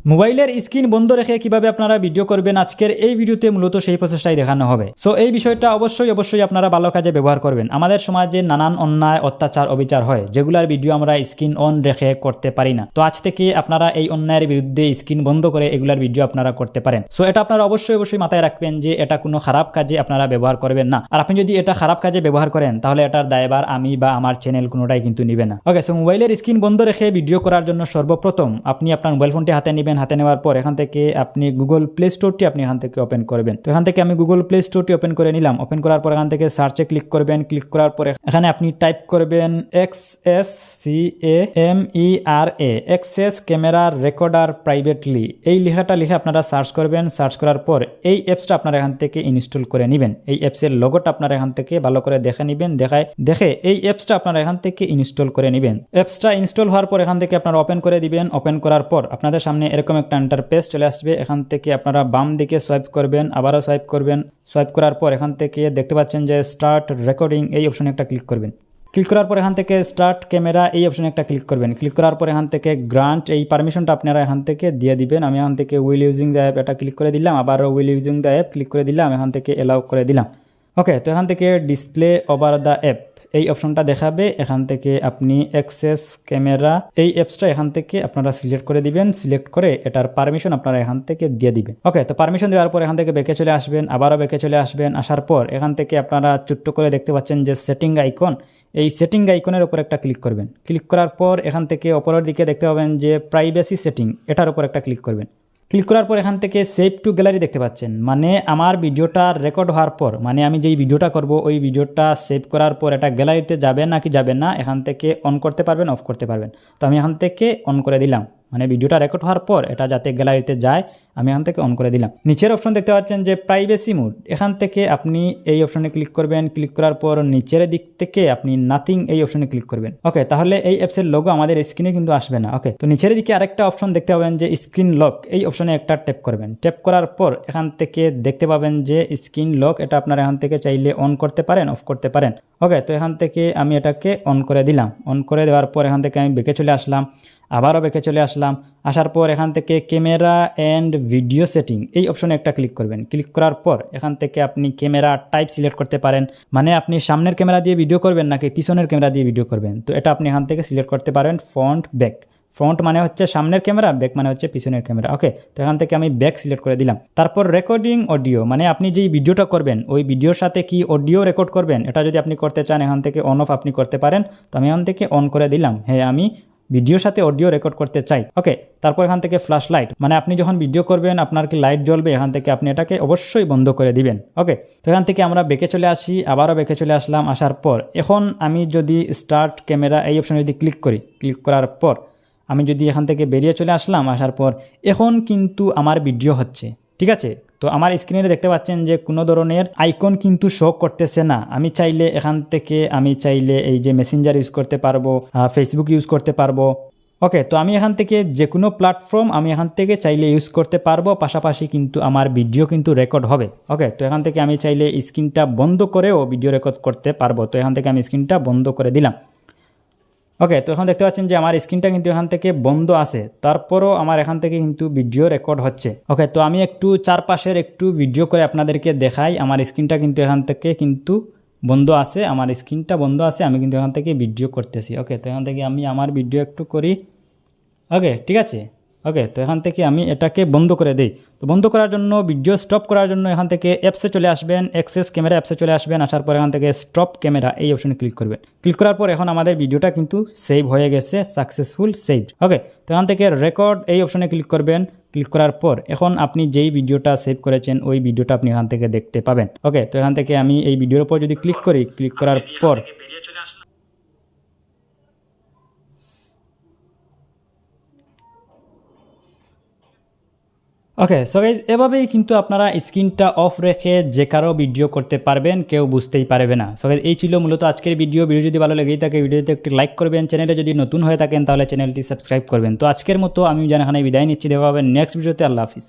মোবাইলের স্ক্রিন বন্ধ রেখে কিভাবে আপনারা ভিডিও করবেন আজকের এই ভিডিওতে মূলত সেই প্রসেসটাই দেখানো হবে। সো এই বিষয়টা অবশ্যই আপনারা ভালো কাজে ব্যবহার করবেন। আমাদের সমাজে নানান অন্যায় অত্যাচার অবিচার হয় যেগুলার ভিডিও আমরা স্ক্রিন অন রেখে করতে পারি না। তো আজ থেকে আপনারা এই অন্যায়ের বিরুদ্ধে স্ক্রিন বন্ধ করে এগুলার ভিডিও আপনারা করতে পারেন। সো এটা আপনারা অবশ্যই মাথায় রাখবেন যে এটা কোনো খারাপ কাজে আপনারা ব্যবহার করবেন না। আর আপনি যদি এটা খারাপ কাজে ব্যবহার করেন তাহলে এটার দায়ভার আমি বা আমার চ্যানেল কোনোটাই কিন্তু নিবে না। ওকে, সো মোবাইলের স্ক্রিন বন্ধ রেখে ভিডিও করার জন্য সর্বপ্রথম আপনি আপনার মোবাইল ফোনটি হাতে নেবেন। হাতে নেওয়ার পর এখান থেকে আপনি গুগল প্লে স্টোরটি আপনি এখান থেকে ওপেন করবেন। তো এখান থেকে আমি গুগল প্লে স্টোরটি ওপেন করে নিলাম। ওপেন করার পর এখান থেকে সার্চে ক্লিক করবেন। ক্লিক করার পরে এখানে আপনি টাইপ করবেন XSCAMERA access camera recorder privately. এই লেখাটা লিখে আপনারা সার্চ করবেন। সার্চ করার পর এই অ্যাপসটা আপনারা এখান থেকে ইনস্টল করে নেবেন। এই অ্যাপসের লোগোটা আপনারা এখান থেকে ভালো করে দেখে নেবেন। দেখে এই অ্যাপসটা আপনারা এখান থেকে ইনস্টল করে নেবেন। অ্যাপসটা ইনস্টল হওয়ার পর এখান থেকে আপনারা ওপেন করে দিবেন। ওপেন করার পর আপনাদের সামনে এরকম একটা ইন্টারফেস চলে আসবে। এখান থেকে আপনারা বাম দিকে সোয়াইপ করবেন, আবারও সোয়াইপ করবেন। সোয়াইপ করার পর এখান থেকে দেখতে পাচ্ছেন যে স্টার্ট রেকর্ডিং, এই অপশনে একটা ক্লিক করবেন। ক্লিক করার পর এখান থেকে স্টার্ট ক্যামেরা, এই অপশনে একটা ক্লিক করবেন। ক্লিক করার পর এখান থেকে গ্রান্ট, এই পারমিশনটা আপনারা এখান থেকে দিয়ে দিবেন। আমি এখান থেকে উইল ইউজিং দ্য অ্যাপ এটা ক্লিক করে দিলাম। আবারও will using the app click করে দিলাম। এখান থেকে এলাও করে দিলাম। ওকে, তো এখান থেকে ডিসপ্লে ওভার দ্য অ্যাপ এই অপশনটা দেখাবে। এখান থেকে আপনি অ্যাক্সেস ক্যামেরা এই অ্যাপসটা এখান থেকে আপনারা সিলেক্ট করে দিবেন। সিলেক্ট করে এটার পারমিশন আপনারা এখান থেকে দিয়ে দিবেন। ওকে, তো পারমিশন দেওয়ার পর এখান থেকে ব্যাকে চলে আসবেন। আবারও ব্যাকে চলে আসবেন। আসার পর এখান থেকে আপনারা ছোট্ট করে দেখতে পাচ্ছেন যে সেটিং আইকন, এই সেটিং আইকনের উপর একটা ক্লিক করবেন। ক্লিক করার পর এখান থেকে অপরের দিকে দেখতে পাবেন যে প্রাইভেসি সেটিং, এটার উপর একটা ক্লিক করবেন। ক্লিক করার পর এখান থেকে সেভ টু গ্যালারি দেখতে পাচ্ছেন, মানে আমার ভিডিওটা রেকর্ড হওয়ার পর, মানে আমি যেই ভিডিওটা করব ওই ভিডিওটা সেভ করার পর এটা গ্যালারিতে যাবে নাকি যাবে না এখান থেকে অন করতে পারবেন, অফ করতে পারবেন। তো আমি এখান থেকে অন করে দিলাম, মানে ভিডিওটা রেকর্ড হওয়ার পর এটা যাতে গ্যালারিতে যায় আমি এখান থেকে অন করে দিলাম। নিচের অপশন দেখতে পাচ্ছেন যে প্রাইভেসি মোড, এখান থেকে আপনি এই অপশনে ক্লিক করবেন। ক্লিক করার পর নিচের দিক থেকে আপনি নাথিং এই অপশনে ক্লিক করবেন। ওকে, তাহলে এই অ্যাপসের লোগো আমাদের স্ক্রিনে কিন্তু আসবে না। ওকে, তো নিচের দিকে আরেকটা অপশন দেখতে পাবেন যে স্ক্রিন লক, এই অপশনে একটা ট্যাপ করবেন। ট্যাপ করার পর এখান থেকে দেখতে পাবেন যে স্ক্রিন লক, এটা আপনারা এখান থেকে চাইলে অন করতে পারেন, অফ করতে পারেন। ওকে, তো এখান থেকে আমি এটাকে অন করে দিলাম। অন করে দেওয়ার পর এখান থেকে আমি ব্যাকে চলে আসলাম। আবারও ব্যাকে চলে আসলাম। আসার পর এখান থেকে ক্যামেরা অ্যান্ড ভিডিও সেটিং এই অপশনে একটা ক্লিক করবেন। ক্লিক করার পর এখান থেকে আপনি ক্যামেরা টাইপ সিলেক্ট করতে পারেন, মানে আপনি সামনের ক্যামেরা দিয়ে ভিডিও করবেন নাকি পিছনের ক্যামেরা দিয়ে ভিডিও করবেন, তো এটা আপনি এখান থেকে সিলেক্ট করতে পারেন। ফ্রন্ট ব্যাক, ফ্রন্ট মানে হচ্ছে সামনের ক্যামেরা, ব্যাক মানে হচ্ছে পিছনের ক্যামেরা। ওকে, তো এখান থেকে আমি ব্যাক সিলেক্ট করে দিলাম। তারপর রেকর্ডিং অডিও, মানে আপনি যেই ভিডিওটা করবেন ওই ভিডিওর সাথে কি অডিও রেকর্ড করবেন এটা যদি আপনি করতে চান এখান থেকে অন অফ আপনি করতে পারেন। তো আমি এখান থেকে অন করে দিলাম, হ্যাঁ আমি ভিডিওর সাথে অডিও রেকর্ড করতে চাই। ওকে, তারপর এখান থেকে ফ্ল্যাশ লাইট, মানে আপনি যখন ভিডিও করবেন আপনার কি লাইট জ্বলবে, এখান থেকে আপনি এটাকে অবশ্যই বন্ধ করে দিবেন। ওকে, তো এখান থেকে আমরা ব্যাকে চলে আসি। আবারও ব্যাকে চলে আসলাম। আসার পর এখন আমি যদি স্টার্ট ক্যামেরা এই অপশনে যদি ক্লিক করি, ক্লিক করার পর আমি যদি এখান থেকে বেরিয়ে চলে আসলাম। আসার পর এখন কিন্তু আমার ভিডিও হচ্ছে, ঠিক আছে। তো আমার স্ক্রিনে দেখতে পাচ্ছেন যে কোনো ধরনের আইকন কিন্তু শো করতেছে না। আমি চাইলে এখান থেকে এই যে মেসেঞ্জার ইউজ করতে পারবো, ফেসবুক ইউজ করতে পারবো। ওকে, তো আমি এখান থেকে যে কোনো প্ল্যাটফর্ম আমি এখান থেকে চাইলে ইউজ করতে পারবো, পাশাপাশি কিন্তু আমার ভিডিও কিন্তু রেকর্ড হবে। ওকে, তো এখান থেকে আমি চাইলে স্ক্রিনটা বন্ধ করেও ভিডিও রেকর্ড করতে পারবো। তো এখান থেকে আমি স্ক্রিনটা বন্ধ করে দিলাম। ওকে, তো এখন দেখতে পাচ্ছেন যে আমার স্ক্রিনটা কিন্তু এখান থেকে বন্ধ আছে, তারপরও আমার এখান থেকে কিন্তু ভিডিও রেকর্ড হচ্ছে। ওকে, তো আমি একটু চারপাশের একটু ভিডিও করে আপনাদেরকে দেখাই। আমার স্ক্রিনটা কিন্তু এখান থেকে কিন্তু বন্ধ আছে, আমার স্ক্রিনটা বন্ধ আছে, আমি কিন্তু এখান থেকে ভিডিও করতেছি। ওকে, তো এখান থেকে আমি আমার ভিডিও একটু করি। ওকে, ঠিক আছে। ওকে, তো এখান থেকে আমি এটাকে বন্ধ করে দিই। তো বন্ধ করার জন্য, ভিডিও স্টপ করার জন্য এখান থেকে অ্যাপসে চলে আসবেন, অ্যাক্সেস ক্যামেরা অ্যাপসে চলে আসবেন। আসার পর এখান থেকে স্টপ ক্যামেরা এই অপশনে ক্লিক করবেন। ক্লিক করার পর এখন আমাদের ভিডিওটা কিন্তু সেভ হয়ে গেছে, সাকসেসফুল সেভড। ওকে, তো এখান থেকে রেকর্ড এই অপশনে ক্লিক করবেন। ক্লিক করার পর এখন আপনি যেই ভিডিওটা সেভ করেছেন ওই ভিডিওটা আপনি এখান থেকে দেখতে পাবেন। ওকে, তো এখান থেকে আমি এই ভিডিওর উপর যদি ক্লিক করি, ক্লিক করার পর ওকে, সো গাইজ এভাবেই কিন্তু আপনারা স্ক্রিনটা অফ রেখে যে কারো ভিডিও করতে পারবেন, কেউ বুঝতেই পারবে না। সো গাইজ এই ছিল মূলত আজকের ভিডিও যদি ভালো লেগেই থাকে ভিডিওতে একটু লাইক করবেন, চ্যানেলে যদি নতুন হয়ে থাকেন তাহলে চ্যানেলটি সাবস্ক্রাইব করবেন। তো আজকের মতো আমি জানাখানে বিদায় নিচ্ছি, দেখা হবে নেক্সট ভিডিওতে। আল্লাহ হাফিজ।